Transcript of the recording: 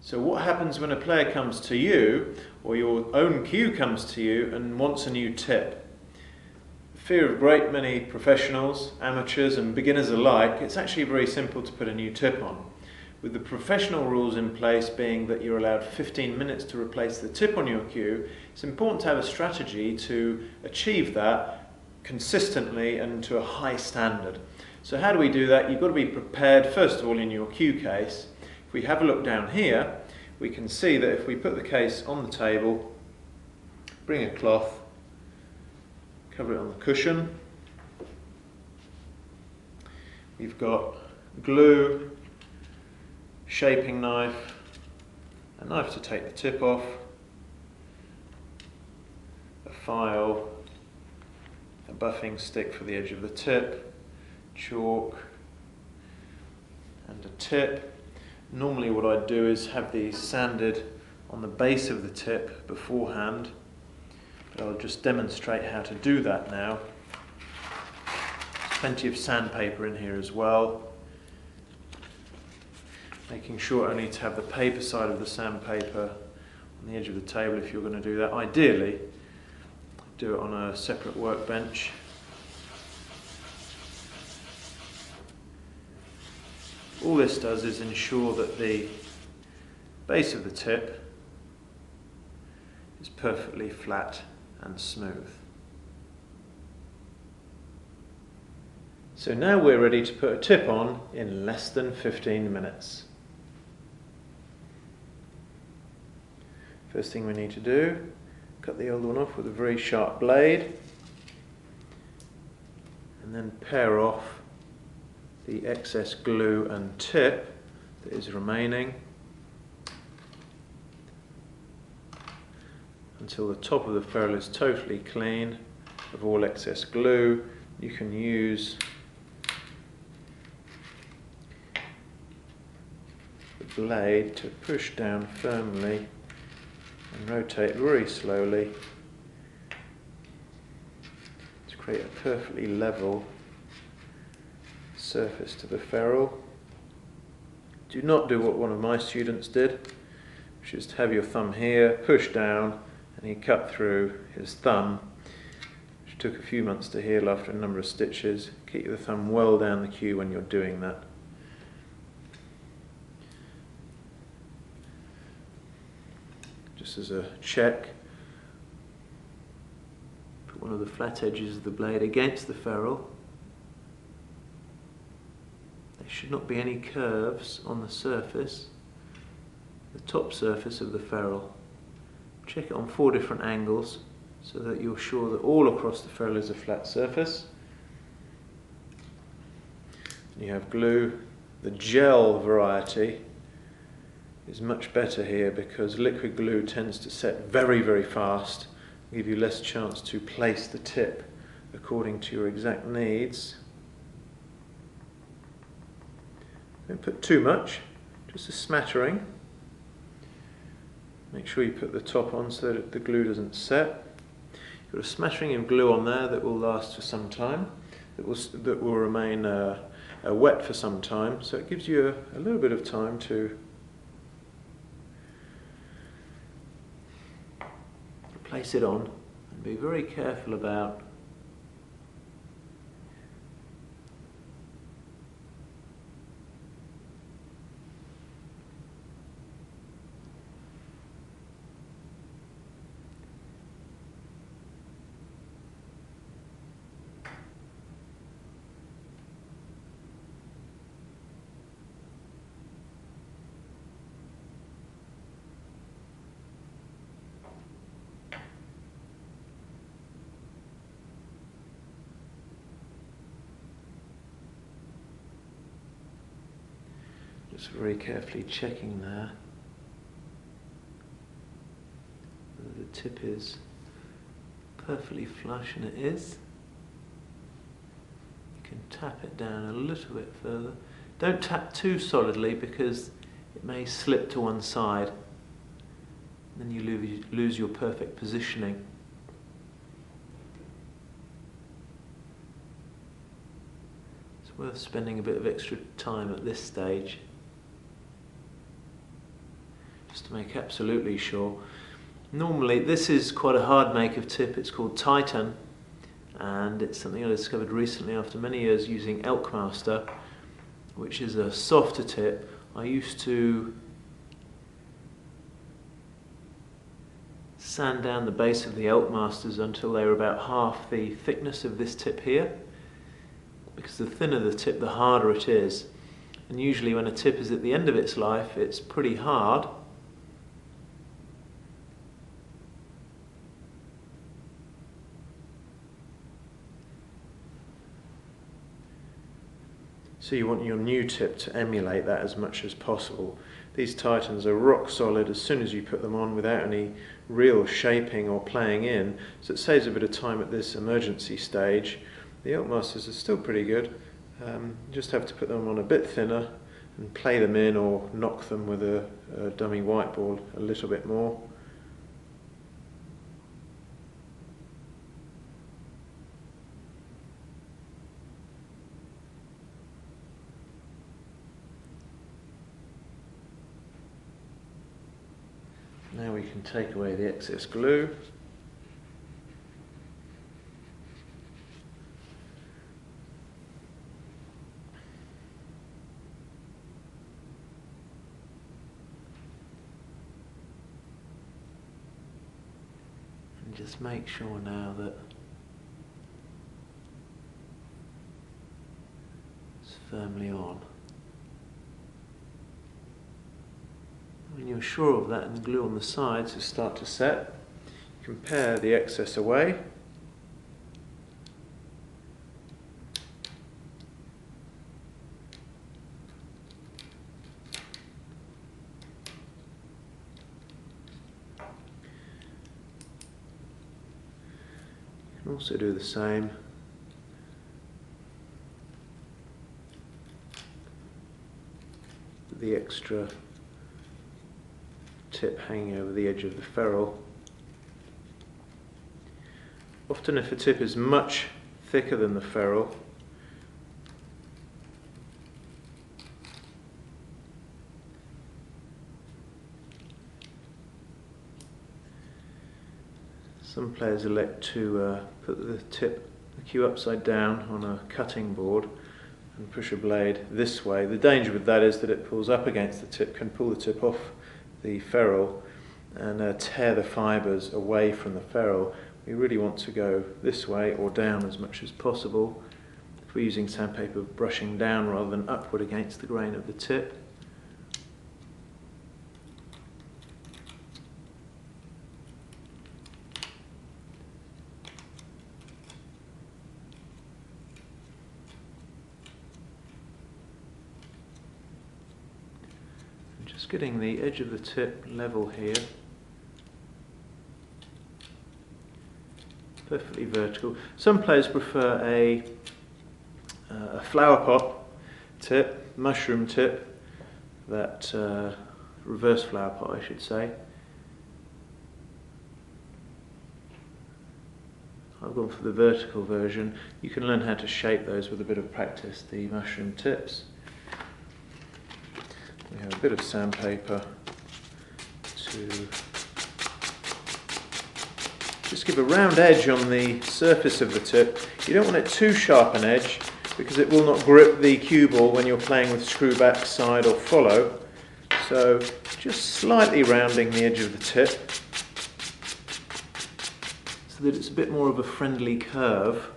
So what happens when a player comes to you, or your own cue comes to you and wants a new tip? The fear of a great many professionals, amateurs and beginners alike, it's actually very simple to put a new tip on. With the professional rules in place being that you're allowed 15 minutes to replace the tip on your cue, it's important to have a strategy to achieve that consistently and to a high standard. So how do we do that? You've got to be prepared first of all in your cue case. If we have a look down here, we can see that if we put the case on the table, bring a cloth, cover it on the cushion, we've got glue, shaping knife, a knife to take the tip off, a file, a buffing stick for the edge of the tip, chalk and a tip. Normally what I'd do is have these sanded on the base of the tip beforehand, but I'll just demonstrate how to do that now. There's plenty of sandpaper in here as well. Making sure only to have the paper side of the sandpaper on the edge of the table if you're going to do that. Ideally, do it on a separate workbench. All this does is ensure that the base of the tip is perfectly flat and smooth. So now we're ready to put a tip on in less than 15 minutes. First thing we need to do, cut the old one off with a very sharp blade and then pare off the excess glue and tip that is remaining until the top of the ferrule is totally clean of all excess glue. You can use the blade to push down firmly and rotate very slowly to create a perfectly level surface to the ferrule. Do not do what one of my students did, which is to have your thumb here, push down, and he cut through his thumb, which took a few months to heal after a number of stitches. Keep the thumb well down the cue when you're doing that. Just as a check, put one of the flat edges of the blade against the ferrule. There should not be any curves on the surface, the top surface of the ferrule. Check it on 4 different angles so that you're sure that all across the ferrule is a flat surface. And you have glue. The gel variety is much better here because liquid glue tends to set very, very fast and give you less chance to place the tip according to your exact needs. Don't put too much, just a smattering. Make sure you put the top on so that the glue doesn't set. You've got a smattering of glue on there that will last for some time, that will remain wet for some time, so it gives you a little bit of time to place it on and be very careful about just very carefully checking there whether the tip is perfectly flush, and it is. You can tap it down a little bit further. Don't tap too solidly because it may slip to one side, then you lose your perfect positioning. It's worth spending a bit of extra time at this stage. to make absolutely sure. Normally, this is quite a hard make of tip. It's called Titan, and it's something I discovered recently after many years using Elkmaster, which is a softer tip. I used to sand down the base of the Elkmasters until they were about half the thickness of this tip here, because the thinner the tip, the harder it is. And usually when a tip is at the end of its life, it's pretty hard. So you want your new tip to emulate that as much as possible. These Titans are rock solid as soon as you put them on without any real shaping or playing in, so it saves a bit of time at this emergency stage. The Elkmasters are still pretty good. You just have to put them on a bit thinner and play them in or knock them with a dummy whiteboard a little bit more. Now we can take away the excess glue. And just make sure now that it's firmly on. When you're sure of that and the glue on the sides will start to set, you can pare the excess away. You can also do the same with the extra tip hanging over the edge of the ferrule. Often if a tip is much thicker than the ferrule, some players elect to put the cue upside down on a cutting board and push a blade this way. The danger with that is that it pulls up against the tip, can pull the tip off the ferrule and tear the fibres away from the ferrule. We really want to go this way or down as much as possible. If we're using sandpaper, brushing down rather than upward against the grain of the tip. Just getting the edge of the tip level here, perfectly vertical. Some players prefer a flower pot tip, mushroom tip, that reverse flower pot I should say. I've gone for the vertical version. You can learn how to shape those with a bit of practice, the mushroom tips. We have a bit of sandpaper to just give a round edge on the surface of the tip. You don't want it too sharp an edge because it will not grip the cue ball when you're playing with screw back, side or follow. So just slightly rounding the edge of the tip so that it's a bit more of a friendly curve.